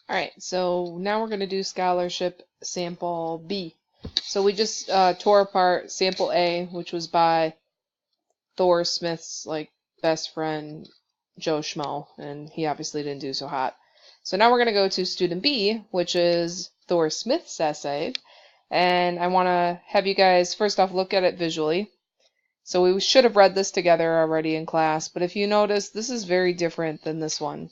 All right, so now we're going to do scholarship sample B. So we just tore apart sample A, which was by Thor Smith's best friend Joe Schmo, and he obviously didn't do so hot. So now we're going to go to student B, which is Thor Smith's essay, and I want to have you guys first off look at it visually. So we should have read this together already in class, but if you notice, this is very different than this one.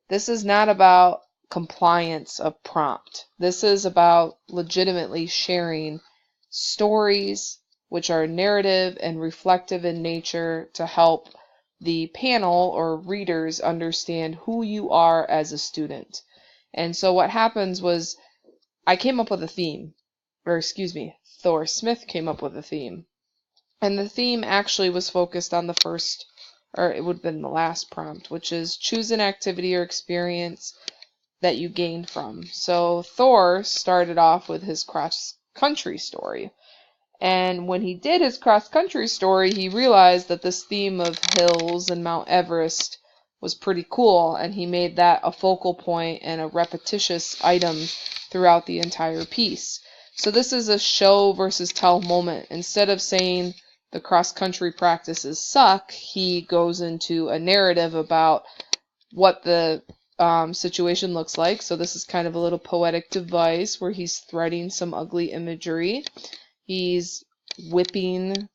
This is not about compliance of prompt. This is about legitimately sharing stories which are narrative and reflective in nature to help the panel or readers understand who you are as a student. And so what happens was I came up with a theme, or excuse me, Thor Smith came up with a theme. And the theme actually was focused on the first, or it would have been the last prompt, which is choose an activity or experience that you gained from. So Thor started off with his cross-country story. And when he did his cross-country story, he realized that this theme of hills and Mount Everest was pretty cool, and he made that a focal point and a repetitious item throughout the entire piece. So this is a show versus tell moment. Instead of saying the cross-country practices suck, he goes into a narrative about what the situation looks like. So this is kind of a little poetic device where he's threading some ugly imagery. He's whipping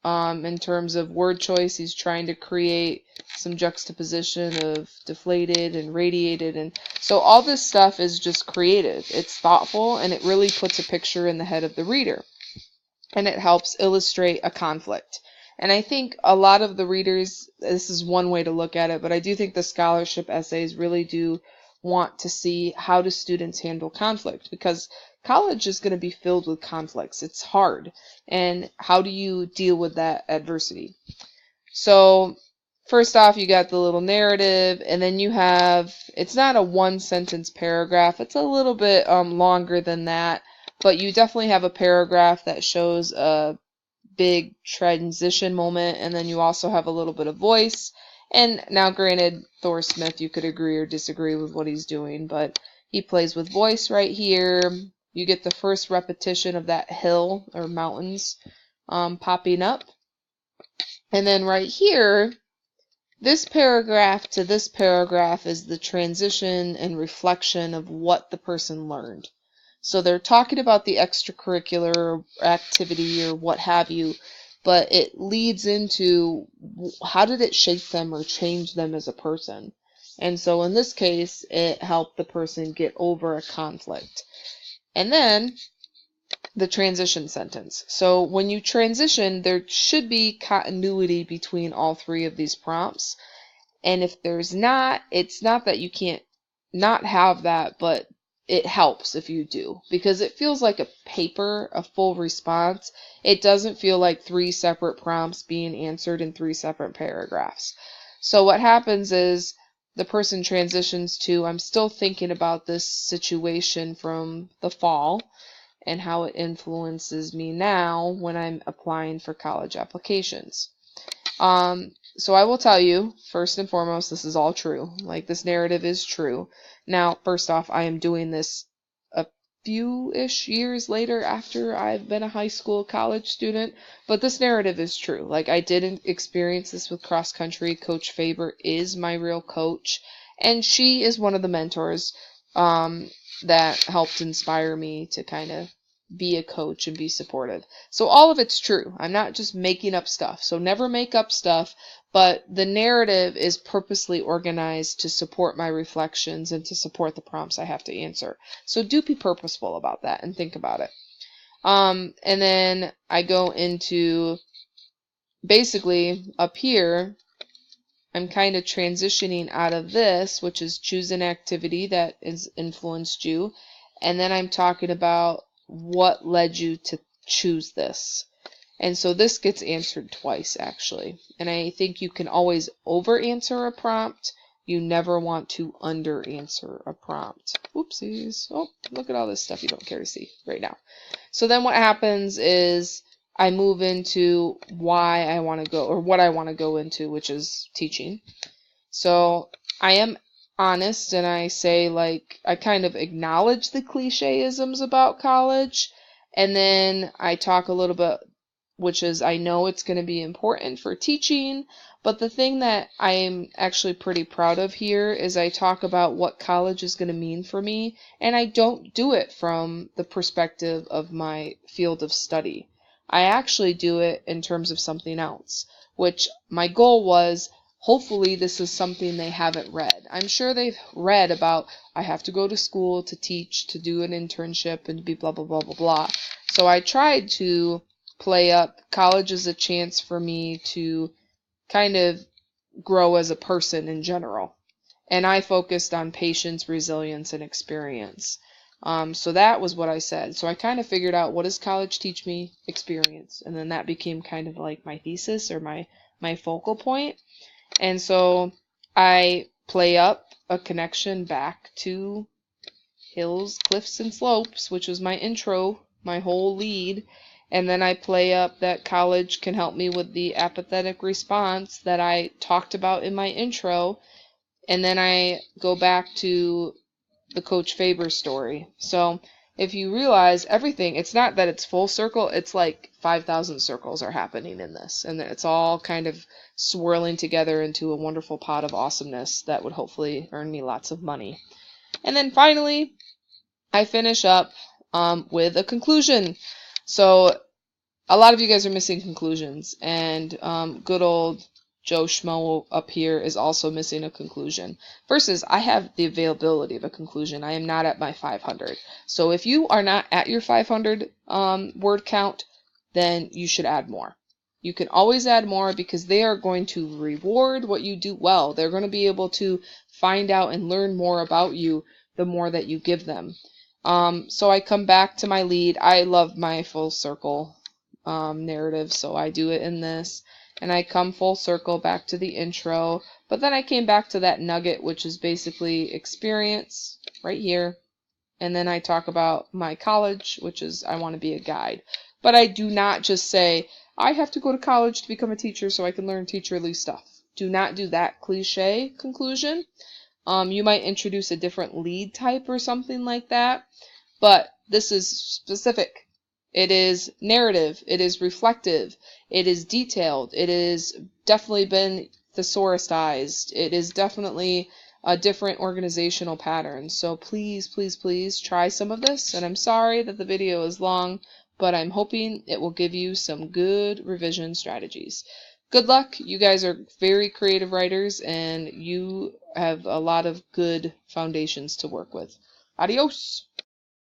in terms of word choice. He's trying to create some juxtaposition of deflated and radiated. And so all this stuff is just creative. It's thoughtful, and it really puts a picture in the head of the reader. And it helps illustrate a conflict. And I think a lot of the readers, this is one way to look at it, but I do think the scholarship essays really do want to see how do students handle conflict, because college is going to be filled with conflicts. It's hard. And how do you deal with that adversity? So first off, you got the little narrative, and then you have, it's not a one sentence paragraph. It's a little bit longer than that, but you definitely have a paragraph that shows a big transition moment, and then you also have a little bit of voice. And now granted, Thor Smith, you could agree or disagree with what he's doing, but he plays with voice right here. You get the first repetition of that hill or mountains popping up. And then right here, this paragraph to this paragraph is the transition and reflection of what the person learned. So they're talking about the extracurricular activity or what have you, but it leads into how did it shape them or change them as a person. And so in this case, it helped the person get over a conflict. And then the transition sentence. So when you transition, there should be continuity between all three of these prompts. And if there's not, it's not that you can't not have that, but it helps if you do, because it feels like a paper, a full response. It doesn't feel like three separate prompts being answered in three separate paragraphs. So what happens is the person transitions to, I'm still thinking about this situation from the fall and how it influences me now when I'm applying for college applications. So I will tell you, first and foremost, this is all true. Like, this narrative is true. Now, first off, I am doing this a few-ish years later after I've been a high school college student, but this narrative is true. Like, I didn't experience this with cross country. Coach Faber is my real coach, and she is one of the mentors that helped inspire me to kind of be a coach and be supportive. So all of it's true. I'm not just making up stuff. So never make up stuff, but the narrative is purposely organized to support my reflections and to support the prompts I have to answer. So do be purposeful about that and think about it. And then I go into, basically up here, I'm kind of transitioning out of this, which is choose an activity that has influenced you. And then I'm talking about what led you to choose this. And so this gets answered twice, actually. And I think you can always over-answer a prompt. You never want to under-answer a prompt. Oopsies. Oh, look at all this stuff you don't care to see right now. So then what happens is I move into why I want to go, or what I want to go into, which is teaching. So I am honest and I say, like, I kind of acknowledge the clicheisms about college, and then I talk a little bit, which is I know it's going to be important for teaching, but the thing that I am actually pretty proud of here is I talk about what college is going to mean for me, and I don't do it from the perspective of my field of study. I actually do it in terms of something else, which my goal was, hopefully this is something they haven't read. I'm sure they've read about I have to go to school to teach, to do an internship, and to be blah, blah, blah, blah, blah. So I tried to play up college as a chance for me to kind of grow as a person in general. And I focused on patience, resilience, and experience. So that was what I said. So I kind of figured out, what does college teach me? Experience. And then that became kind of like my thesis, or my focal point. And so I play up a connection back to Hills, Cliffs, and Slopes, which was my intro, my whole lead. And then I play up that college can help me with the apathetic response that I talked about in my intro. And then I go back to the Coach Faber story. So if you realize everything, it's not that it's full circle, it's like 5,000 circles are happening in this. And it's all kind of swirling together into a wonderful pot of awesomeness that would hopefully earn me lots of money. And then finally, I finish up with a conclusion. So a lot of you guys are missing conclusions, and good old Joe Schmo up here is also missing a conclusion. Versus, I have the availability of a conclusion. I am not at my 500. So if you are not at your 500 word count, then you should add more. You can always add more, because they are going to reward what you do well. They're going to be able to find out and learn more about you the more that you give them. So I come back to my lead. I love my full circle narrative, so I do it in this. And I come full circle back to the intro, but then I came back to that nugget, which is basically experience right here. And then I talk about my college, which is I want to be a guide. But I do not just say, I have to go to college to become a teacher so I can learn teacherly stuff. Do not do that cliche conclusion. You might introduce a different lead type or something like that, but this is specific. It is narrative. It is reflective. It is detailed. It is definitely been thesaurusized. It is definitely a different organizational pattern. So please, please, please try some of this. And I'm sorry that the video is long, but I'm hoping it will give you some good revision strategies. Good luck. You guys are very creative writers, and you have a lot of good foundations to work with. Adios.